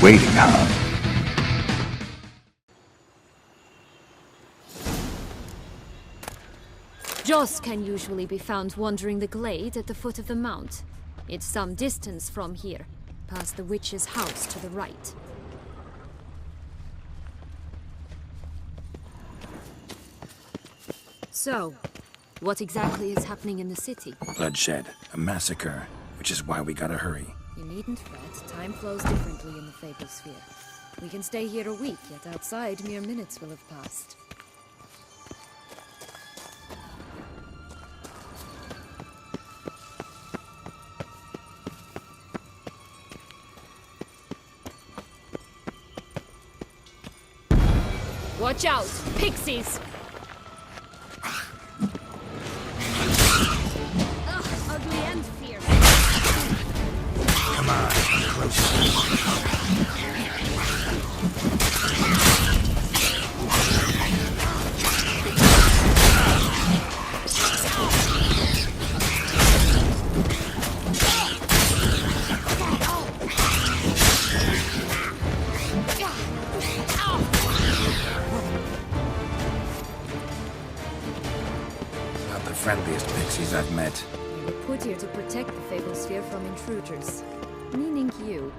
waiting, huh? Joss can usually be found wandering the glade at the foot of the mount. It's some distance from here, past the witch's house to the right. So, what exactly is happening in the city? Bloodshed, a massacre, which is why we gotta hurry. You needn't fret. Time flows differently in the Fable Sphere. We can stay here a week, yet outside mere minutes will have passed. Watch out! Pixies! Ugh, ugly and fierce. Come on, closer. Friendliest pixies I've met. We were put here to protect the Fable Sphere from intruders. Meaning you.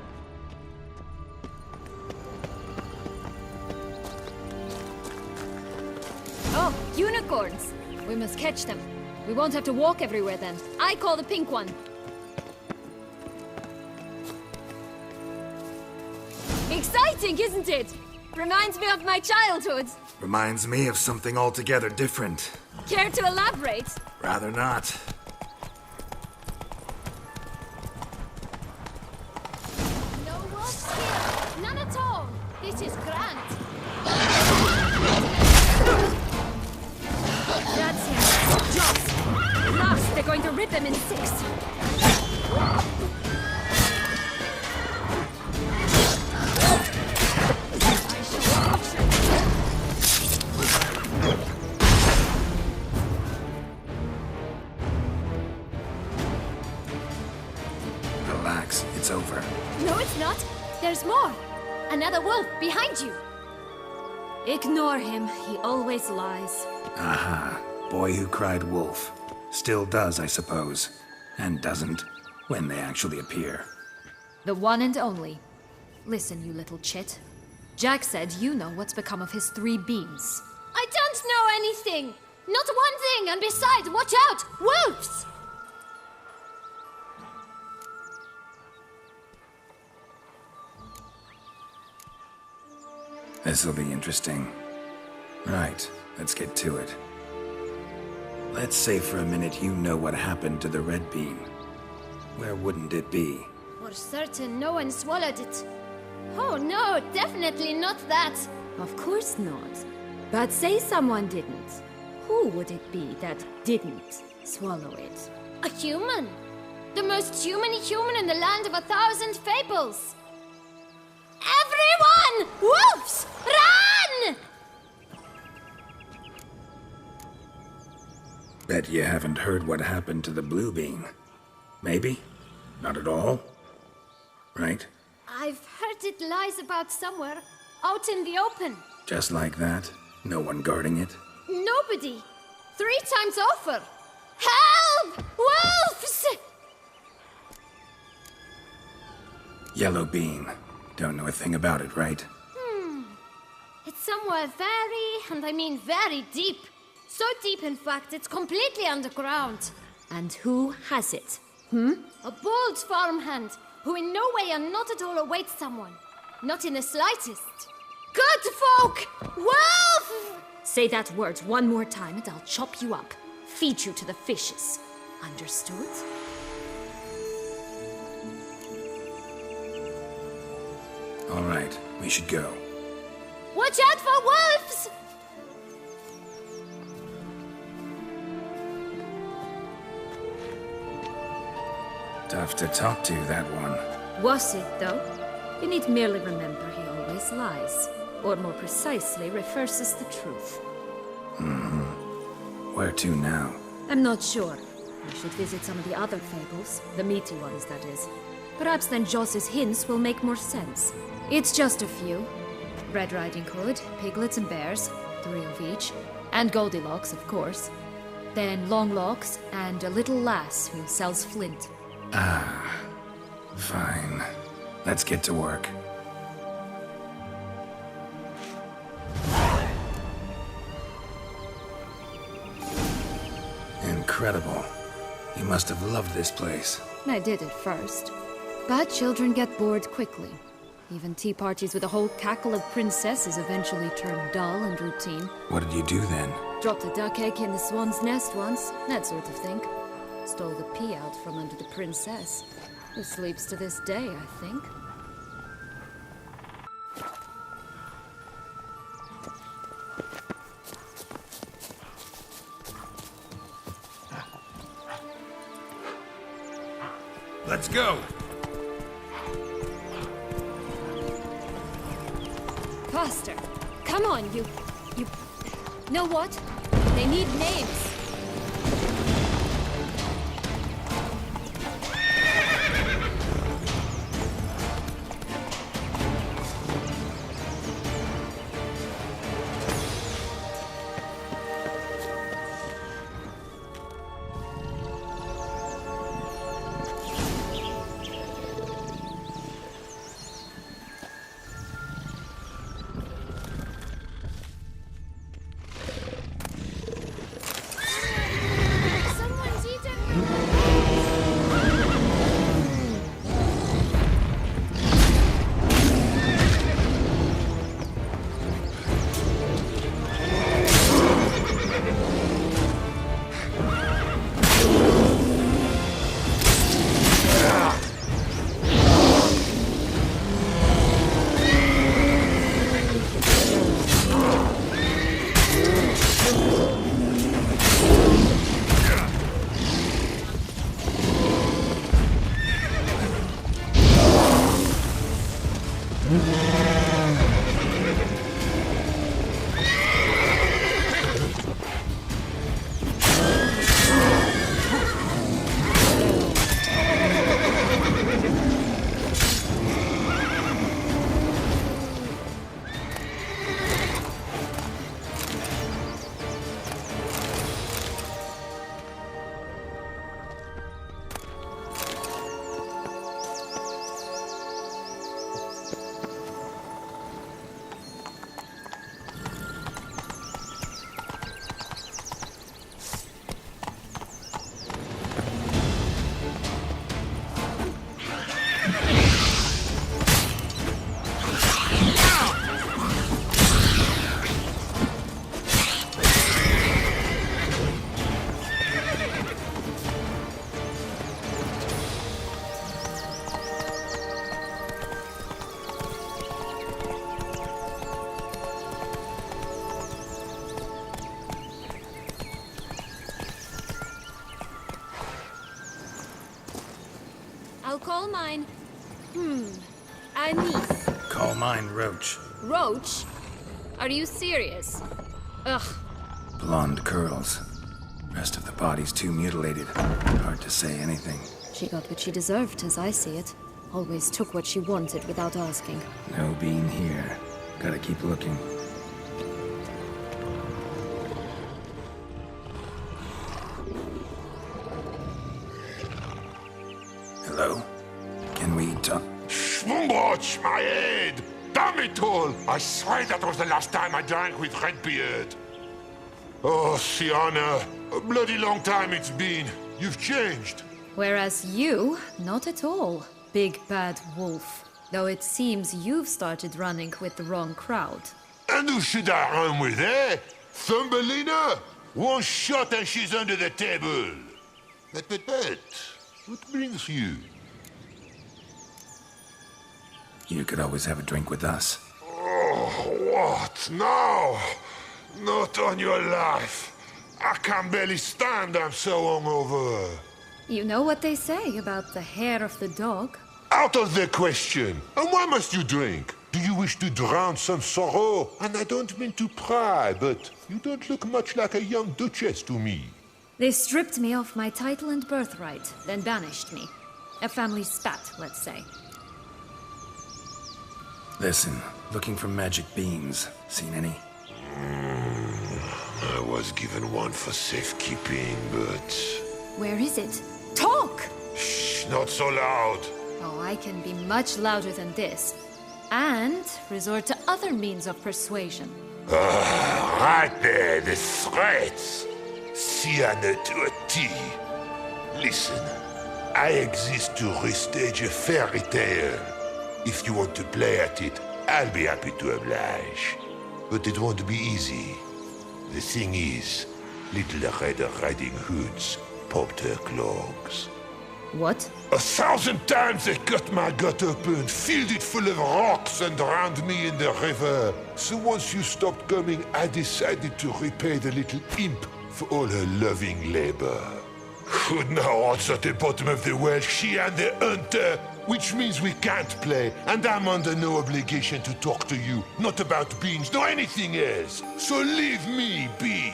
Oh, unicorns! We must catch them. We won't have to walk everywhere then. I call the pink one. Exciting, isn't it? Reminds me of my childhood. Reminds me of something altogether different. Care to elaborate? Rather not. No wolves here. None at all. This is grand. That's him. Joss. At last, they're going to rip him in six. Relax, it's over. No, it's not. There's more. Another wolf behind you. Ignore him. He always lies. Aha. Boy who cried wolf. Still does, I suppose. And doesn't, when they actually appear. The one and only. Listen, you little chit. Jack said you know what's become of his 3 beams. I don't know anything! Not one thing, and besides, watch out! Wolves! This'll be interesting. Right, let's get to it. Let's say for a minute you know what happened to the red beam. Where wouldn't it be? For certain, no one swallowed it. Oh no, definitely not that. Of course not. But say someone didn't. Who would it be that didn't swallow it? A human. The most human-y human in the land of 1,000 fables. Everyone! Wolves! Run! Bet you haven't heard what happened to the blue beam. Maybe? Not at all? Right? I've heard it lies about somewhere, out in the open. Just like that? No one guarding it? Nobody. 3 times over. Help! Wolves! Yellow bean. Don't know a thing about it, right? It's somewhere very, and I mean very deep. So deep, in fact, it's completely underground. And who has it? A bold farmhand, who in no way and not at all awaits someone. Not in the slightest. Good folk! Wolf! Say that word one more time and I'll chop you up. Feed you to the fishes. Understood? All right, we should go. Watch out for wolves! Tough to talk to, that one. Was it, though? You need merely remember he always lies. Or more precisely, reverses the truth. Where to now? I'm not sure. I should visit some of the other fables. The meaty ones, that is. Perhaps then Joss's hints will make more sense. It's just a few. Red Riding Hood, piglets and bears, 3 of each. And Goldilocks, of course. Then Longlocks and a little lass who sells flint. Ah, fine. Let's get to work. Incredible. You must have loved this place. I did at first. But children get bored quickly. Even tea parties with a whole cackle of princesses eventually turn dull and routine. What did you do then? Dropped a duck egg in the swan's nest once, that sort of thing. Stole the pea out from under the princess, who sleeps to this day, I think. Let's go! Faster! Come on, you... Know what? They need names. I'll call mine... Anise. Call mine Roach. Roach? Are you serious? Ugh. Blonde curls. Rest of the body's too mutilated. Hard to say anything. She got what she deserved, as I see it. Always took what she wanted without asking. No bean here. Gotta keep looking. Hello? Can we talk? Schwumbotsch, my head! Damn it all! I swear that was the last time I drank with Redbeard. Oh, Sienna, a bloody long time it's been. You've changed. Whereas you, not at all, big bad wolf. Though it seems you've started running with the wrong crowd. And who should I run with, eh? Thumbelina? One shot and she's under the table. But, what brings you? You could always have a drink with us. Oh, what now? Not on your life. I can barely stand, I'm so hungover. You know what they say about the hair of the dog? Out of the question. And why must you drink? Do you wish to drown some sorrow? And I don't mean to pry, but you don't look much like a young duchess to me. They stripped me of my title and birthright, then banished me. A family spat, let's say. Listen, looking for magic beans. Seen any? I was given one for safekeeping, but... Where is it? Talk! Shh, not so loud. Oh, I can be much louder than this. And resort to other means of persuasion. Right there, the threats. Sienna to a T. Listen, I exist to restage a fairy tale. If you want to play at it, I'll be happy to oblige. But it won't be easy. The thing is, Little Red Riding Hoods popped her clogs. What? 1,000 times they cut my gut open, filled it full of rocks and drowned me in the river. So once you stopped coming, I decided to repay the little imp for all her loving labor. Who now odds at the bottom of the well, she and the hunter, which means we can't play, and I'm under no obligation to talk to you, not about beans, nor anything else. So leave me be.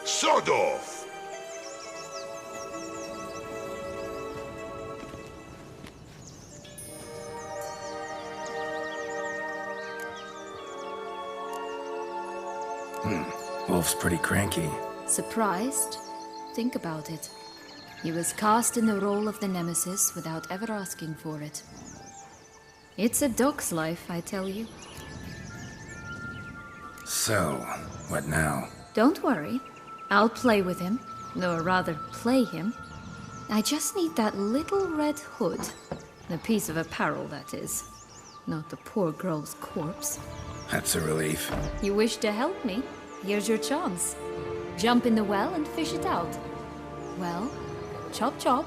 Sod off. Wolf's pretty cranky. Surprised? Think about it. He was cast in the role of the nemesis without ever asking for it. It's a dog's life, I tell you. So, what now? Don't worry. I'll play with him. Or rather, play him. I just need that little red hood. The piece of apparel, that is. Not the poor girl's corpse. That's a relief. You wish to help me? Here's your chance. Jump in the well and fish it out. Well, chop chop.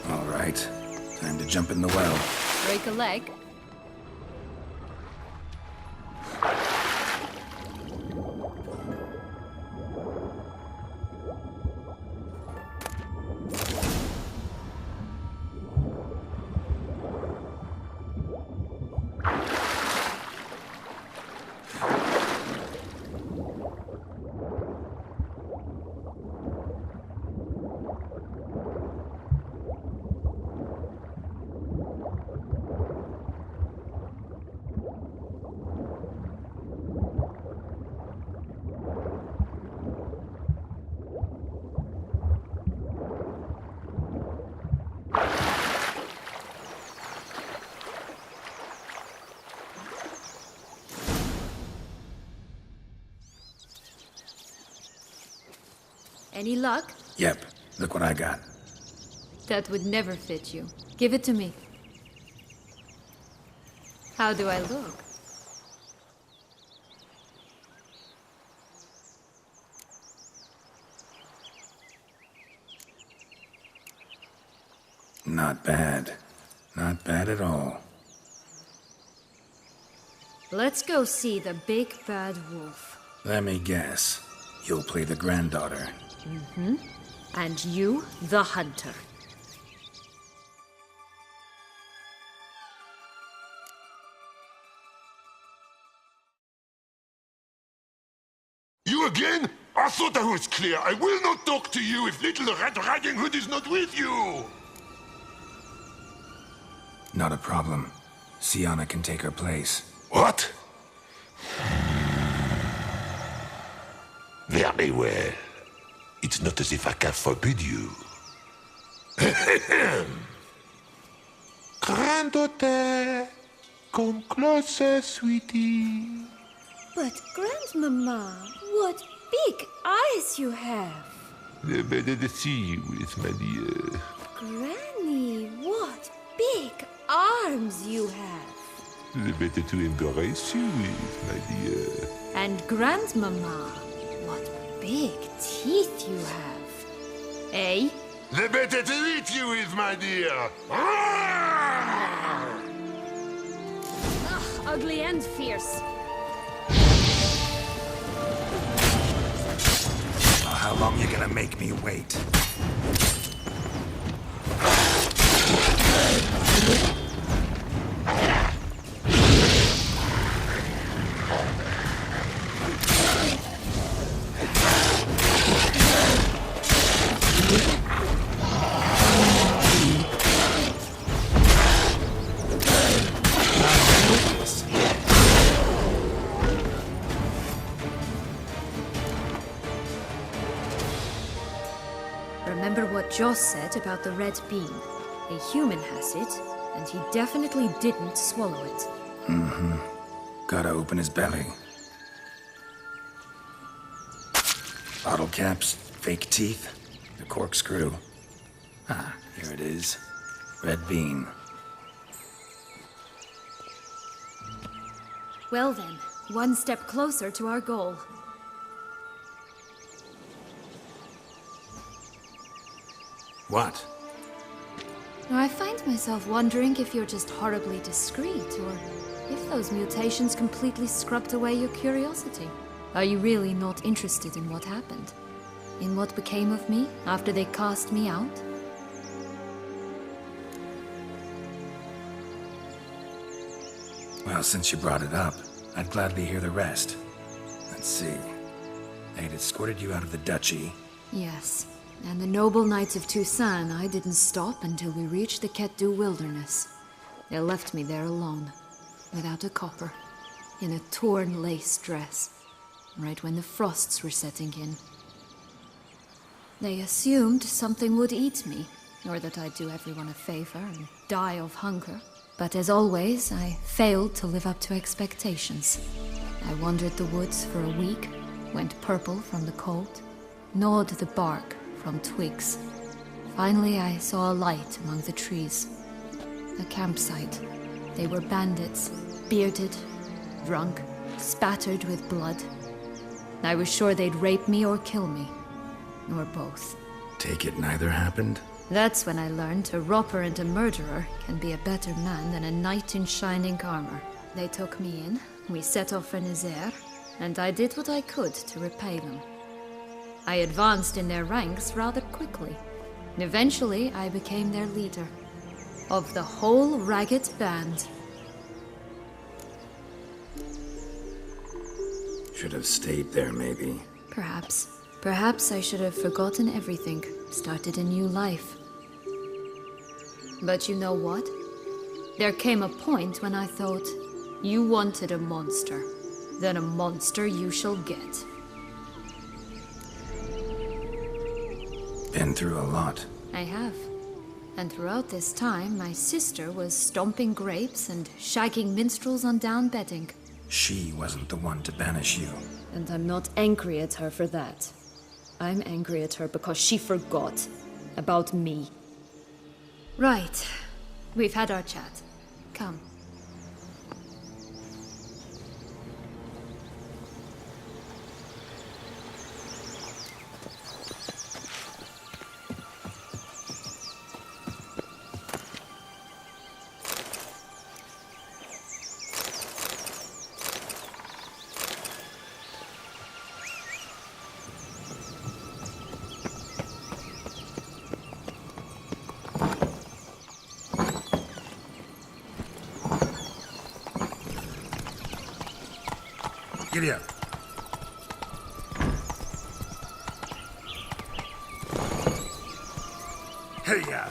All right. Time to jump in the well. Break a leg. Any luck? Yep, look what I got. That would never fit you. Give it to me. How do I look? Not bad. Not bad at all. Let's go see the big bad wolf. Let me guess. You'll play the granddaughter. Mm-hmm. And you, the hunter. You again? I thought I was clear. I will not talk to you if Little Red Riding Hood is not with you! Not a problem. Sienna can take her place. What? Very well. It's not as if I can forbid you. Granddaughter, come closer, sweetie. But, Grandmama, what big eyes you have! The better to see you with, my dear. Granny, what big arms you have! The better to embrace you with, my dear. And Grandmama, what big teeth you have! Eh? The better to eat you with, my dear. Ugh, ugly and fierce. How long you gonna make me wait? Remember what Joss said about the red bean. A human has it, and he definitely didn't swallow it. Gotta open his belly. Bottle caps, fake teeth, the corkscrew. Ah, here it is. Red bean. Well then, one step closer to our goal. What? I find myself wondering if you're just horribly discreet, or if those mutations completely scrubbed away your curiosity. Are you really not interested in what happened? In what became of me after they cast me out? Well, since you brought it up, I'd gladly hear the rest. Let's see. They'd escorted you out of the duchy. Yes. And the noble knights of Tussaint, I didn't stop until we reached the Ketdu wilderness. They left me there alone, without a copper, in a torn lace dress, right when the frosts were setting in. They assumed something would eat me, or that I'd do everyone a favor and die of hunger. But as always, I failed to live up to expectations. I wandered the woods for a week, went purple from the cold, gnawed the bark from twigs. Finally, I saw a light among the trees. A campsite. They were bandits, bearded, drunk, spattered with blood. I was sure they'd rape me or kill me. Or both. Take it neither happened? That's when I learned a robber and a murderer can be a better man than a knight in shining armor. They took me in, we set off for Nazaire, and I did what I could to repay them. I advanced in their ranks rather quickly. Eventually, I became their leader. Of the whole ragged band. Should have stayed there, maybe. Perhaps. Perhaps I should have forgotten everything, started a new life. But you know what? There came a point when I thought, you wanted a monster. Then a monster you shall get. Been through a lot. I have. And throughout this time, my sister was stomping grapes and shagging minstrels on down bedding. She wasn't the one to banish you. And I'm not angry at her for that. I'm angry at her because she forgot about me. Right. We've had our chat. Come. Giddy up. Hey-ya!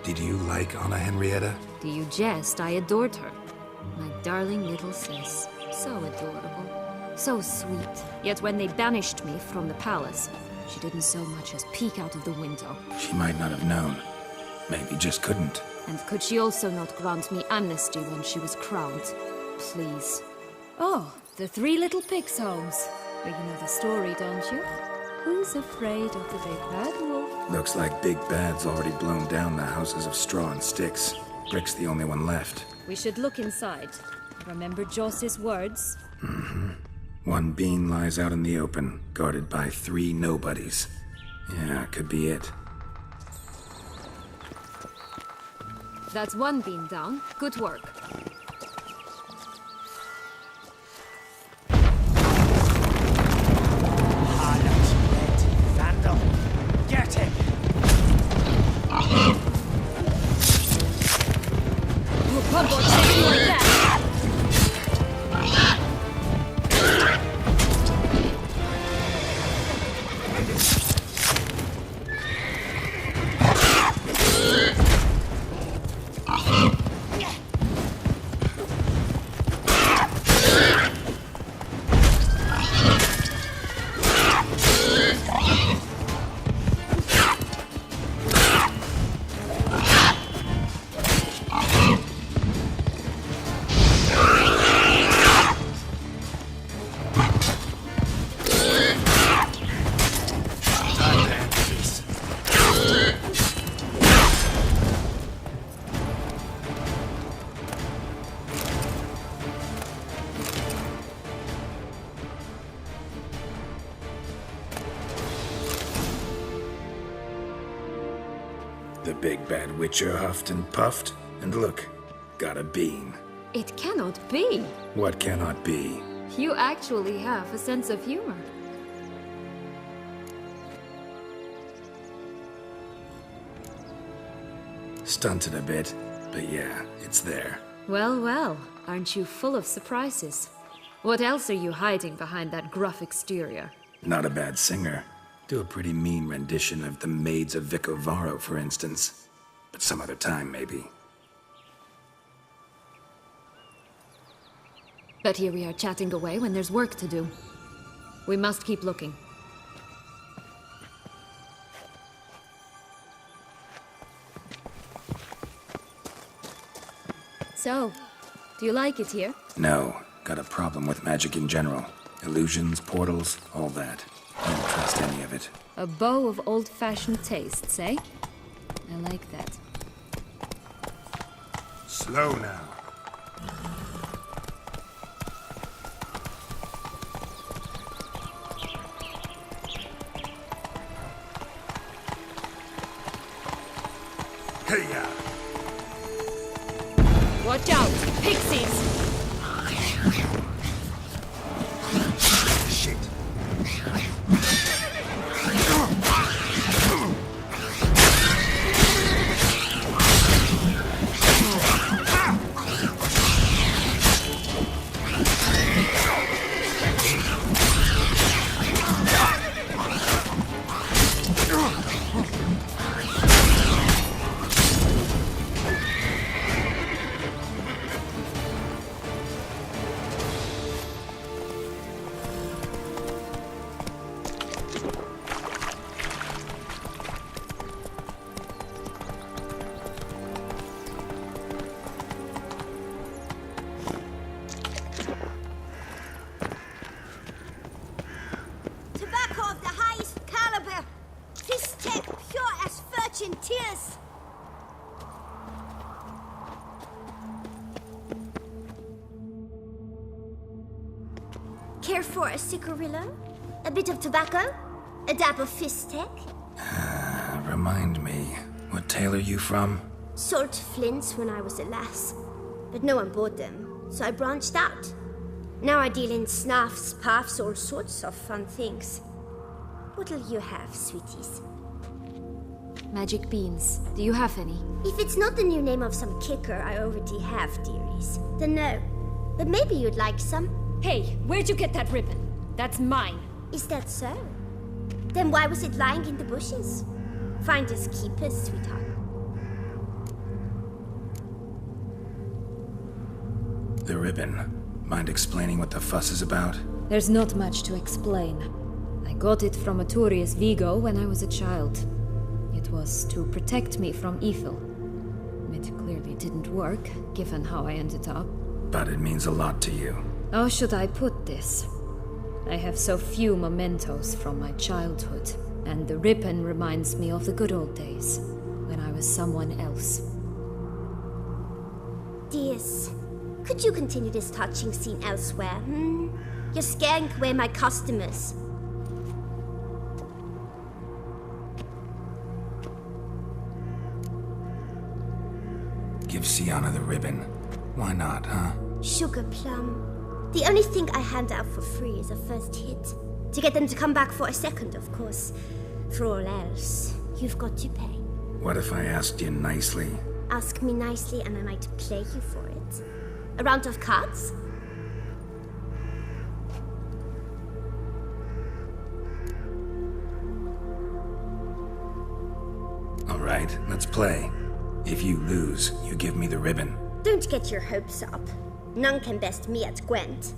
Did you like Anna Henrietta? Do you jest? I adored her. My darling little sis. So adorable. So sweet. Yet when they banished me from the palace, she didn't so much as peek out of the window. She might not have known. Maybe just couldn't. And could she also not grant me amnesty when she was crowned? Please. Oh, the three little pigs' homes. But you know the story, don't you? Who's afraid of the big bad wolf? Looks like Big Bad's already blown down the houses of straw and sticks. Brick's the only one left. We should look inside. Remember Joss's words? One bean lies out in the open, guarded by 3 nobodies. Yeah, could be it. That's one beam down. Good work. Harlot, red, vandal. Get him! Your combo checking like that! The big bad witcher huffed and puffed, and look, got a bean. It cannot be. What cannot be? You actually have a sense of humor. Stunted a bit, but yeah, it's there. Well, well, aren't you full of surprises? What else are you hiding behind that gruff exterior? Not a bad singer. Do a pretty mean rendition of The Maids of Vicovaro, for instance. But some other time, maybe. But here we are chatting away when there's work to do. We must keep looking. So, do you like it here? No, got a problem with magic in general. Illusions, portals, all that. I don't trust any of it. A bow of old-fashioned tastes, eh? I like that. Slow now. Hey-ya! Watch out! Pixies! Shit. Tobacco of the highest caliber. This tech pure as virgin tears. Care for a cigarillo? A bit of tobacco? A dab of fistech? Remind me, what tale are you from? Sold flints when I was a lass, but no one bought them, so I branched out. Now I deal in snuffs, puffs, all sorts of fun things. What'll you have, sweeties? Magic beans. Do you have any? If it's not the new name of some kicker I already have, dearies, then no. But maybe you'd like some. Hey, where'd you get that ribbon? That's mine. Is that so? Then why was it lying in the bushes? Finders keepers, sweetheart. The ribbon. Mind explaining what the fuss is about? There's not much to explain. I got it from Aturius Vigo when I was a child. It was to protect me from evil. It clearly didn't work, given how I ended up. But it means a lot to you. How should I put this? I have so few mementos from my childhood, and the ribbon reminds me of the good old days, when I was someone else. Dears, could you continue this touching scene elsewhere, You're scaring away my customers. Give Sienna the ribbon. Why not, huh? Sugar plum. The only thing I hand out for free is a first hit. To get them to come back for a second, of course. For all else, you've got to pay. What if I asked you nicely? Ask me nicely and I might play you for it. A round of cards? All right, let's play. If you lose, you give me the ribbon. Don't get your hopes up. None can best me at Gwent.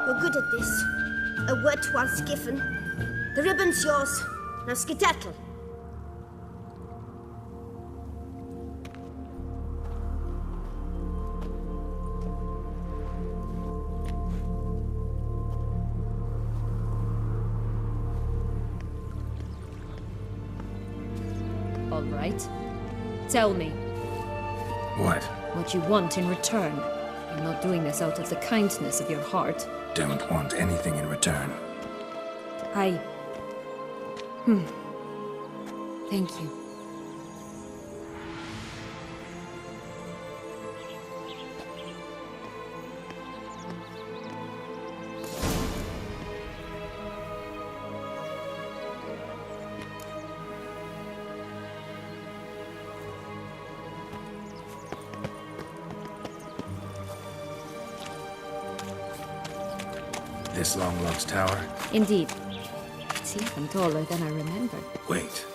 You're good at this. A word once given. The ribbon's yours. Now skedaddle. All right. Tell me. What? What you want in return. I'm not doing this out of the kindness of your heart. Don't want anything in return. Thank you. This long-lost tower? Indeed. It's even taller than I remembered. Wait.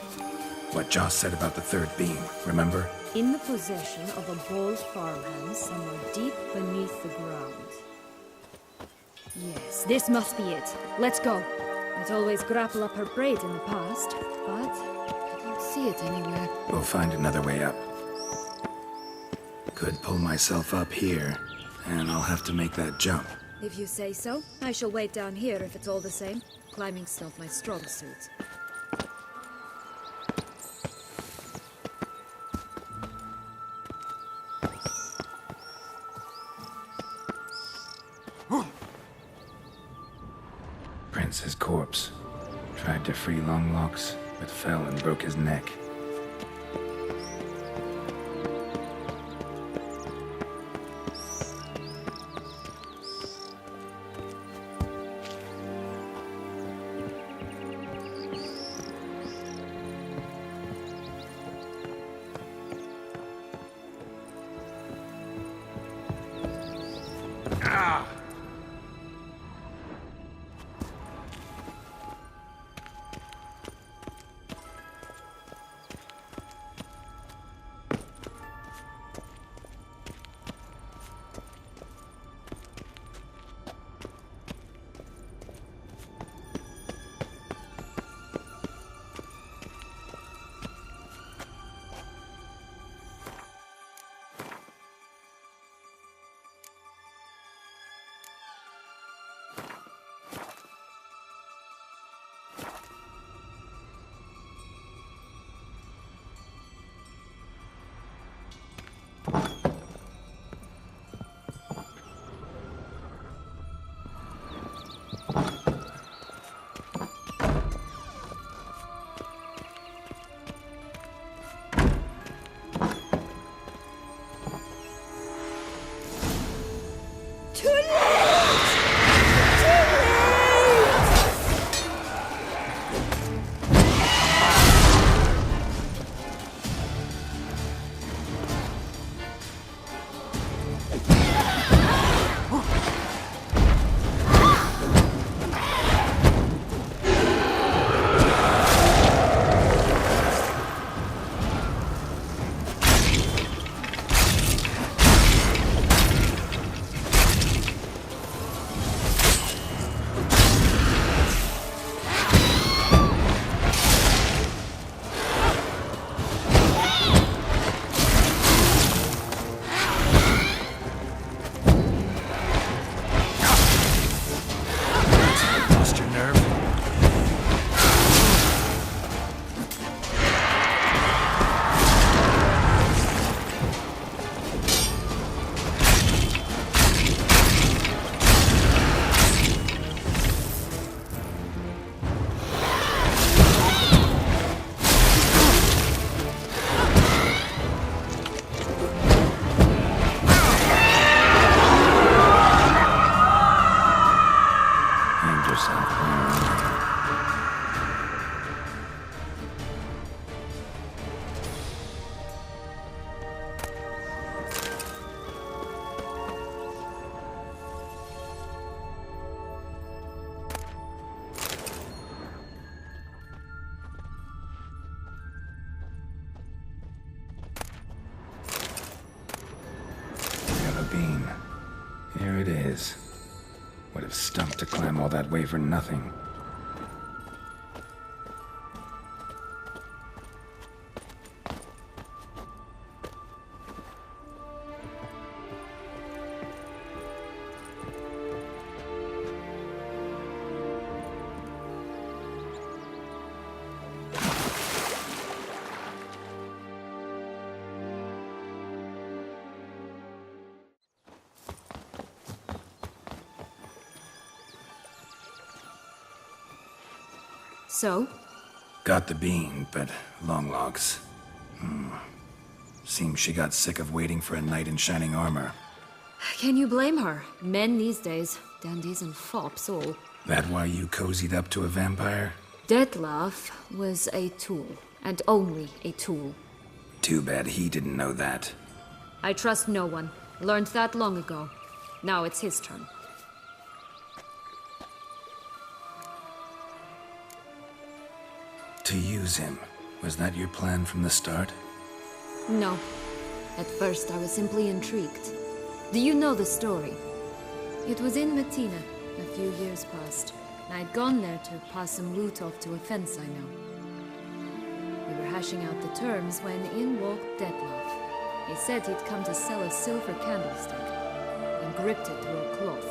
What Joss said about the third beam, remember? In the possession of a bold farmhand somewhere deep beneath the ground. Yes, this must be it. Let's go. I'd always grapple up her braid in the past, but I don't see it anywhere. We'll find another way up. Could pull myself up here, and I'll have to make that jump. If you say so, I shall wait down here if it's all the same. Climbing's not my strong suit. Prince's corpse. Tried to free Longlocks, but fell and broke his neck. beam. Here it is. Would have stunk to climb all that way for nothing. So? Got the bean, but long logs. Seems she got sick of waiting for a knight in shining armor. Can you blame her? Men these days, dandies and fops all. That why you cozied up to a vampire? Detlef was a tool, and only a tool. Too bad he didn't know that. I trust no one. Learned that long ago. Now it's his turn. To use him, Was that your plan from the start? No. At first, I was simply intrigued. Do you know the story? It was in Matina, a few years past. I'd gone there to pass some loot off to a fence I know. We were hashing out the terms when in walked Detlef. He said he'd come to sell a silver candlestick, and gripped it through a cloth.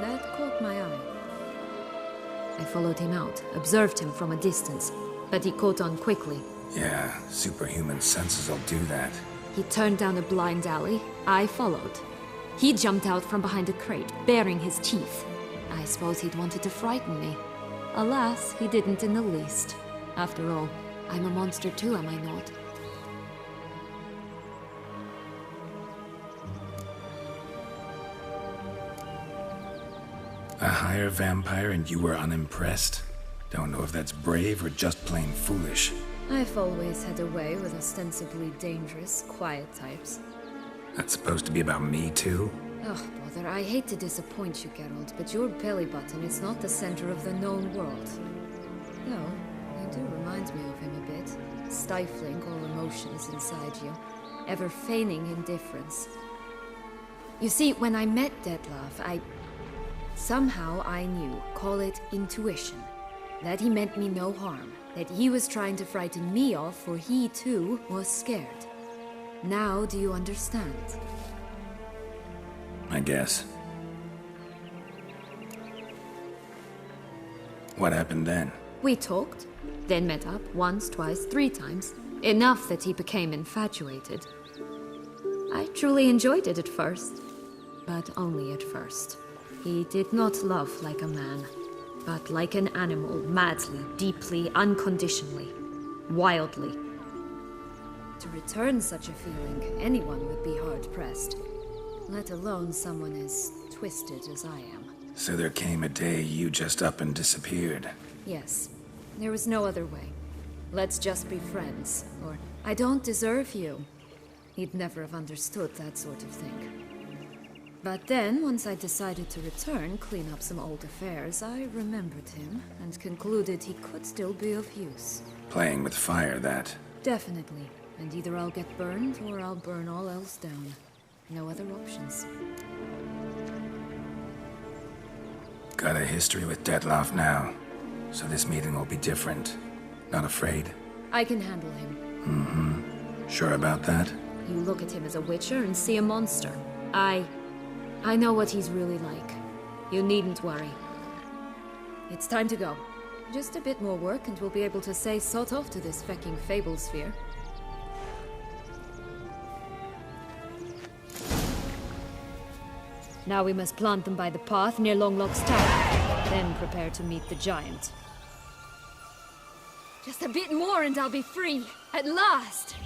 That caught my eye. I followed him out, observed him from a distance, but he caught on quickly. Yeah, superhuman senses will do that. He turned down a blind alley. I followed. He jumped out from behind a crate, baring his teeth. I suppose he'd wanted to frighten me. Alas, he didn't in the least. After all, I'm a monster too, am I not? A higher vampire and you were unimpressed? Don't know if that's brave or just plain foolish. I've always had a way with ostensibly dangerous, quiet types. That's supposed to be about me too? Oh, bother, I hate to disappoint you, Geralt, but your belly button is not the center of the known world. No, you do remind me of him a bit. Stifling all emotions inside you, ever feigning indifference. You see, when I met Detlef, somehow I knew, call it intuition, that he meant me no harm, that he was trying to frighten me off, for he too was scared. Now do you understand? I guess. What happened then? We talked, then met up once, twice, 3 times. Enough that he became infatuated. I truly enjoyed it at first, but only at first. He did not love like a man, but like an animal, madly, deeply, unconditionally, wildly. To return such a feeling, anyone would be hard-pressed, let alone someone as twisted as I am. So there came a day you just up and disappeared. Yes, there was no other way. Let's just be friends, or I don't deserve you. He'd never have understood that sort of thing. But then, once I decided to return, clean up some old affairs, I remembered him and concluded he could still be of use. Playing with fire, that. Definitely. And either I'll get burned, or I'll burn all else down. No other options. Got a history with Detlef now, so this meeting will be different. Not afraid? I can handle him. Mm-hmm. Sure about that? You look at him as a witcher and see a monster. I know what he's really like. You needn't worry. It's time to go. Just a bit more work and we'll be able to say sort off to this fecking fable sphere. Now we must plant them by the path near Longlock's tower, then prepare to meet the giant. Just a bit more and I'll be free, at last!